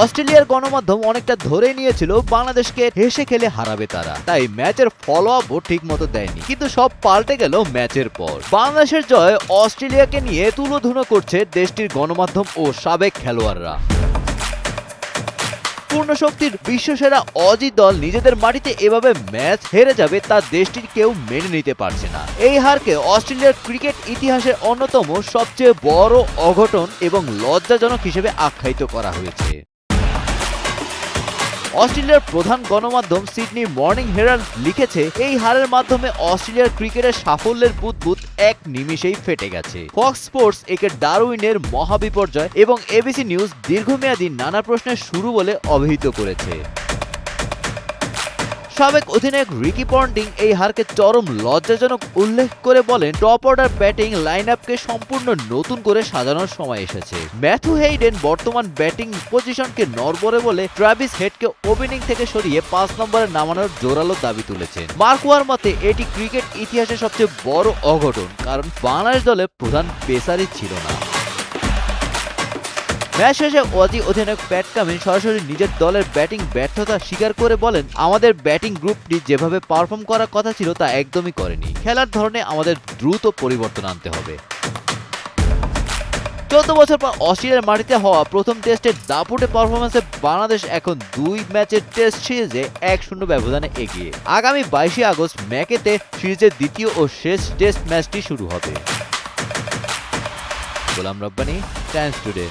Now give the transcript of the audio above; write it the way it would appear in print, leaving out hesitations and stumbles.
অস্ট্রেলিয়ার গণমাধ্যম অনেকটা ধরে নিয়েছিল বাংলাদেশকে হেসে খেলে হারাবে তারা, তাই ম্যাচের ফলো আপও ঠিক মতো দেয়নি। কিন্তু সব পাল্টে গেল ম্যাচের পর। বাংলাদেশের জয় অস্ট্রেলিয়াকে নিয়ে তুলোধুনো করছে দেশটির গণমাধ্যম ও সাবেক খেলোয়াড়রা। পূর্ণ শক্তির বিশ্বসেরা অজি দল নিজেদের মাটিতে এভাবে ম্যাচ হেরে যাবে তা দেশটির কেউ মেনে নিতে পারছে না। এই হারকে অস্ট্রেলিয়ার ক্রিকেট ইতিহাসের অন্যতম সবচেয়ে বড় অঘটন এবং লজ্জাজনক হিসেবে আখ্যায়িত করা হয়েছে। অস্ট্রেলিয়ার প্রধান গণমাধ্যম সিডনি মর্নিং হেরাল্ড লিখেছে, এই হারের মাধ্যমে অস্ট্রেলিয়ার ক্রিকেটের সাফল্যের বুদবুদ এক নিমিষেই ফেটে গেছে। ফক্স স্পোর্টস একে ডারউইনের মহাবিপর্যয় এবং এবিসি নিউজ দীর্ঘমেয়াদী নানা প্রশ্নের শুরু বলে অভিহিত করেছে। সাবেক অধিনায়ক রিকি পন্টিং এই হারকে চরম লজ্জাজনক উল্লেখ করে বলেন, টপ অর্ডার ব্যাটিং লাইনআপকে সম্পূর্ণ নতুন করে সাজানোর সময় এসেছে। ম্যাথু হেইডেন বর্তমান ব্যাটিং পজিশনকে নড়বড়ে বলে ট্রাভিস হেডকে ওপেনিং থেকে সরিয়ে 5 নম্বরে নামানোর জোরালো দাবি তুলেছেন। মার্কুয়ার মতে এটি ক্রিকেট ইতিহাসের সবচেয়ে বড় অঘটন, কারণ বাংলাদেশ দলে প্রধান পেসারই ছিল না। ম্যাচ শেষে অজি অধিনায়ক প্যাট কামিন্স সরাসরি নিজের দলের ব্যাটিং ব্যর্থতা স্বীকার করে বলেন, আমাদের ব্যাটিং গ্রুপটি যেভাবে পারফর্ম করার কথা ছিল তা একদমই করেনি। খেলার ধরনে আমাদের দ্রুত পরিবর্তন আনতে হবে। 14 বছর পর অস্ট্রেলিয়ার মাটিতে হওয়া প্রথম টেস্টের দাপুটে পারফরমেন্সে বাংলাদেশ এখন 2 ম্যাচের টেস্ট সিরিজে 1-0 ব্যবধানে এগিয়ে। আগামী 22 আগস্ট ম্যাকেতে সিরিজের দ্বিতীয় ও শেষ টেস্ট ম্যাচটি শুরু হবে। Golam Rabbani, Times today.